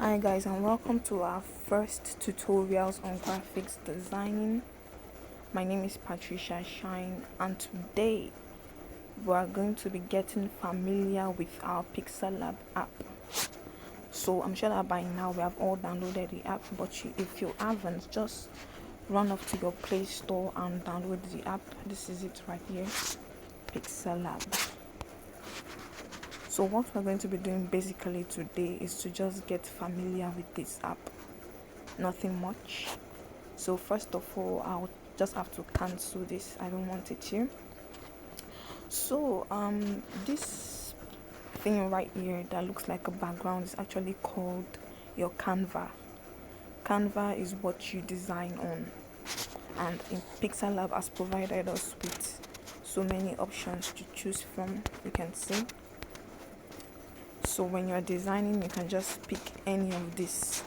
Hi guys, and welcome to our first tutorials on graphics designing. My name is Patricia Shine, and today we are going to be getting familiar with our Pixellab app. So I'm sure that by now we have all downloaded the app, but if you haven't, just run off to your Play Store and download the app. This is it right here, Pixellab. So what we're going to be doing basically today is to just get familiar with this app. Nothing much. So first of all, I'll just have to cancel this. I don't want it here. So this thing right here that looks like a background is actually called your Canva. Canva is what you design on, and in Pixellab has provided us with so many options to choose from. You can see. So when you're designing, you can just pick any of this.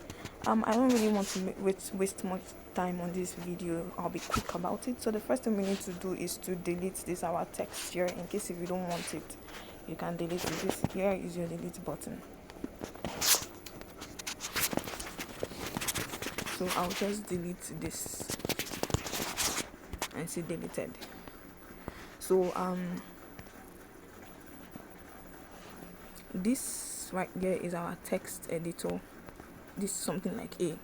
I don't really want to waste much time on this video. I'll be quick about it. So the first thing we need to do is to delete this our text here. In case if you don't want it, you can delete it. This here is your delete button. So I'll just delete this and see deleted. So this right here is our text editor. This is something like A.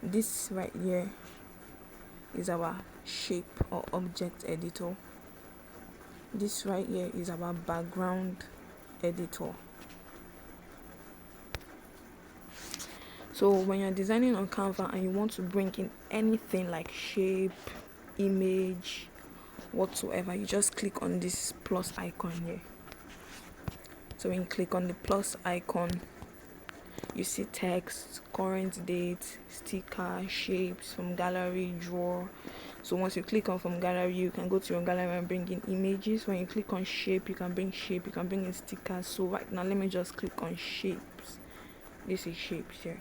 This right here is our shape or object editor. This right here is our background editor. So when you're designing on Canva and you want to bring in anything like shape, image, whatsoever, you just click on this plus icon here. So when you click on the plus icon, you see text, current date, sticker, shapes from gallery, drawer. So once you click on from gallery, you can go to your gallery and bring in images. When you click on shape, you can bring shape, you can bring in stickers. So right now, let me just click on shapes. This is shapes here.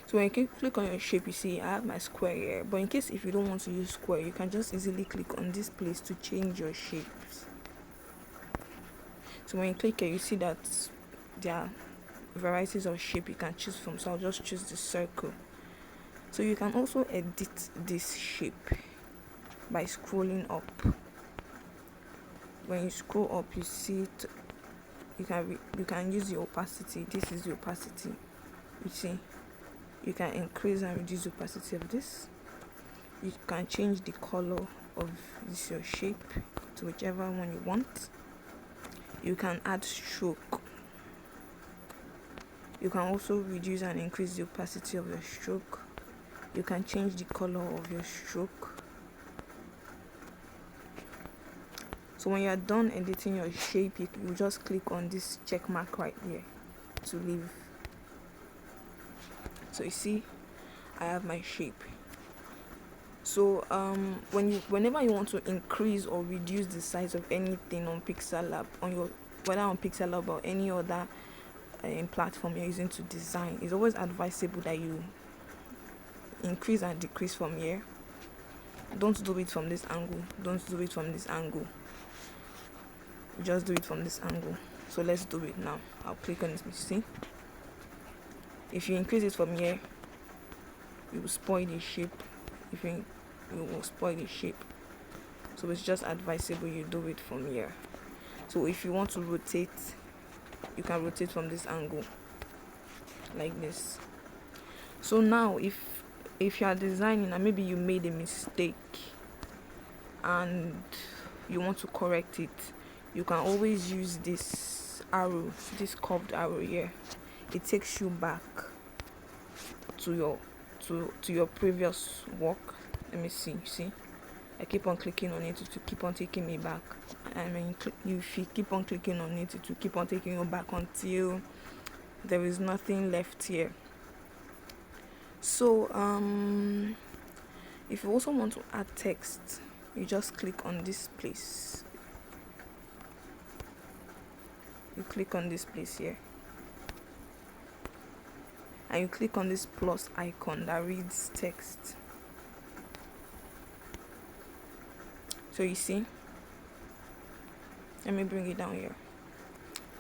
So when you click on your shape, you see I have my square here. But in case if you don't want to use square, you can just easily click on this place to change your shapes. So when you click here, you see that there are varieties of shape you can choose from. So I'll just choose the circle. So you can also edit this shape by scrolling up. When you scroll up, you see it. You can use the opacity. This is the opacity. You see, you can increase and reduce the opacity of this. You can change the color of this your shape to whichever one you want. You can add stroke. You can also reduce and increase the opacity of your stroke. You can change the color of your stroke. So when you are done editing your shape, you just click on this check mark right here to leave. So you see, I have my shape. So whenever you want to increase or reduce the size of anything on Pixellab, whether on Pixellab or any other platform you're using to design, it's always advisable that you increase and decrease from here. Don't do it from this angle. Don't do it from this angle. Just do it from this angle. So let's do it now. I'll click on this. See, if you increase it from here, you will spoil the shape. You will spoil the shape. So it's just advisable you do it from here. So if you want to rotate, you can rotate from this angle like this. So now if you are designing and maybe you made a mistake and you want to correct it, you can always use this arrow, this curved arrow here. It takes you back to your previous work. Let me see. See, I keep on clicking on it to keep on taking me back, and when if you keep on clicking on it, it will keep on taking you back until there is nothing left here. So if you also want to add text, you just click on this place. You click on this place here, and you click on this plus icon that reads text. So you see, let me bring it down here,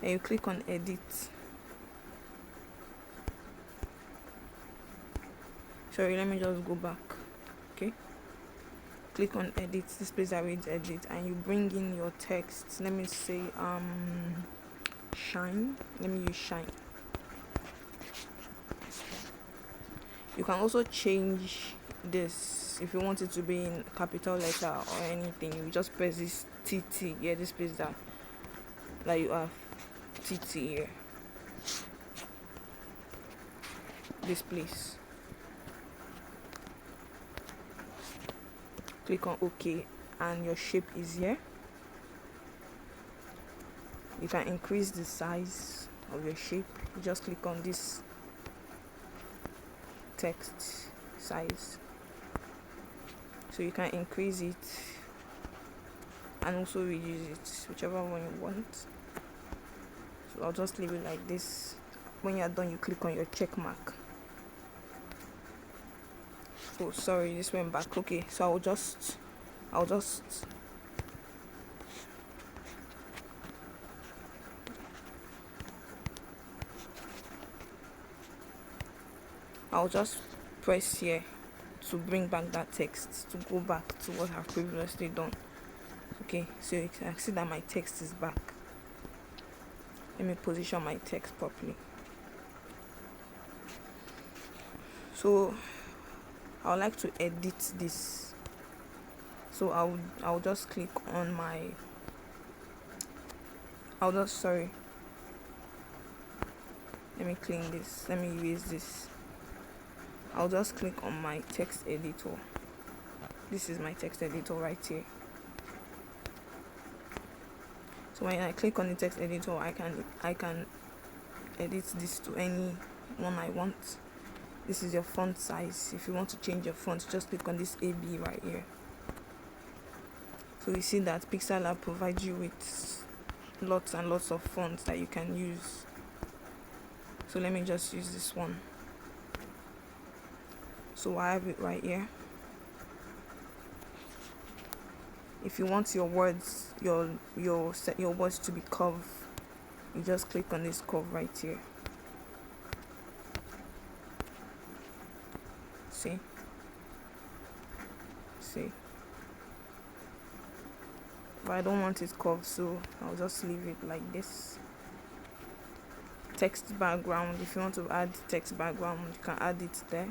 and you click on edit. Sorry, let me just go back. Okay, click on edit, this place that reads edit, and you bring in your text. Let me say shine. Let me use shine. You can also change this if you want it to be in capital letter or anything. You just press this TT here, this place that you have TT here, this place. Click on OK, and your shape is here. You can increase the size of your shape. You just click on this text size, so you can increase it and also reduce it, whichever one you want. So I'll just leave it like this. When you're done, you click on your check mark. Oh, sorry, this went back. Okay, so I'll just press here to bring back that text, to go back to what I've previously done. Okay, so you can see that my text is back. Let me position my text properly. So I would like to edit this, so I'll just click on my let me clean this, let me erase this. I'll just click on my text editor. This is my text editor right here. So when I click on the text editor, I can edit this to any one I want. This is your font size. If you want to change your font, just click on this AB right here. So you see that Pixellab provides you with lots and lots of fonts that you can use. So let me just use this one. So I have it right here. If you want your words, your words to be curved, you just click on this curve right here. See? But I don't want it curved, so I'll just leave it like this. Text background. If you want to add text background, you can add it there.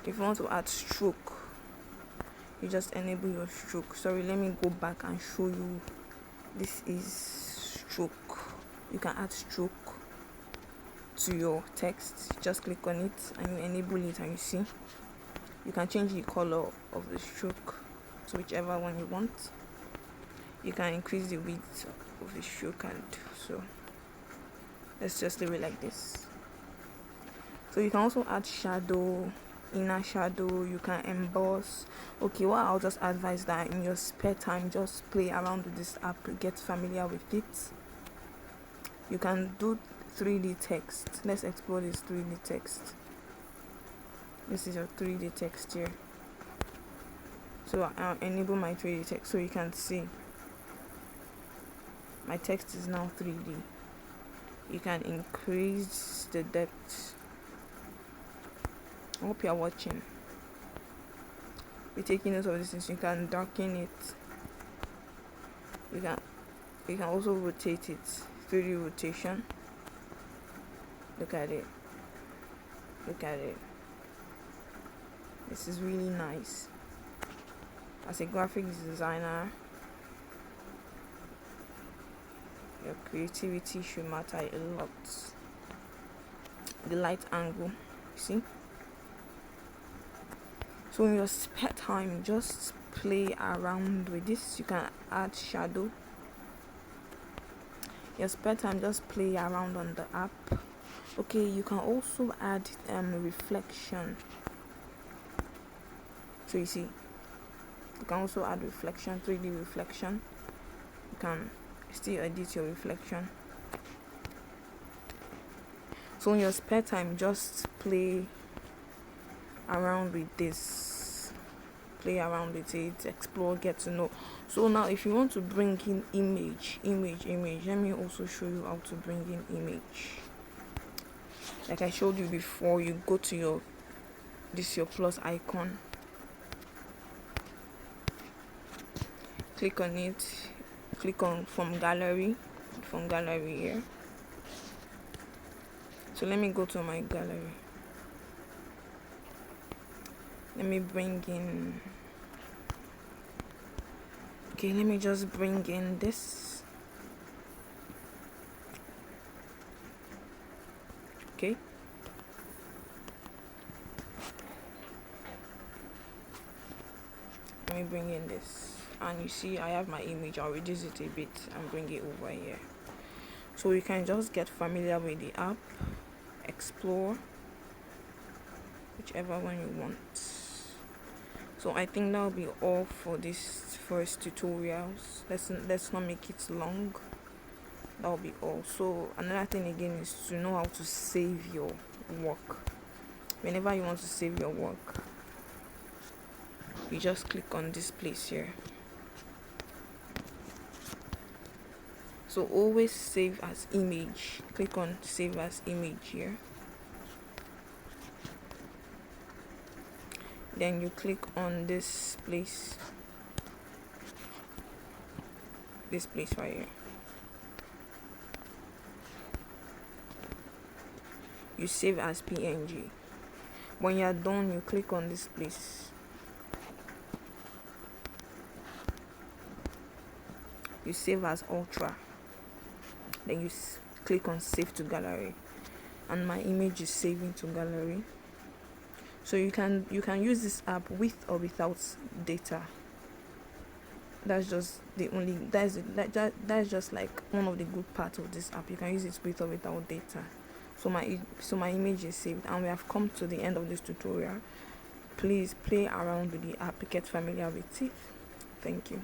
If you want to add stroke, you just enable your stroke. Sorry, let me go back and show you. This is stroke. You can add stroke to your text. Just click on it and you enable it, and you see you can change the color of the stroke to whichever one you want. You can increase the width of the stroke, and so let's just leave it like this. So you can also add shadow, inner shadow. You can emboss. Okay, well, I'll just advise that in your spare time, just play around with this app, get familiar with it. You can do 3D text. Let's explore this 3D text. This is your 3D text here. So I'll enable my 3D text so you can see my text is now 3D. You can increase the depth. I hope you're watching. Be taking note of this things. You can darken it. You can also rotate it. 3D rotation. Look at it. This is really nice. As a graphics designer, your creativity should matter a lot. The light angle, see? So in your spare time, just play around with this. You can add shadow. Your spare time, just play around on the app. Okay, you can also add reflection. So you see, you can also add reflection, 3D reflection. You can still edit your reflection. So in your spare time, just play around with this. Play around with it, explore, get to know. So now if you want to bring in image, let me also show you how to bring in image. Like I showed you before, you go to your this your plus icon. Click on it, click on from gallery here. So let me go to my gallery. Let me bring in, okay, let me just bring in this. Okay, let me bring in this, and you see I have my image. I'll reduce it a bit and bring it over here, so you can just get familiar with the app, explore whichever one you want. So I think that'll be all for this first tutorials. Let's not make it long. That'll be all. So another thing again is to know how to save your work. Whenever you want to save your work, you just click on this place here. So always save as image. Click on save as image here. Then you click on this place right here. You save as PNG. When you're done, you click on this place. You save as Ultra. Then you click on save to gallery, and my image is saving to gallery. So you can use this app with or without data. That's just like one of the good parts of this app. You can use it with or without data. So my image is saved, and we have come to the end of this tutorial. Please play around with the app, get familiar with it. Thank you.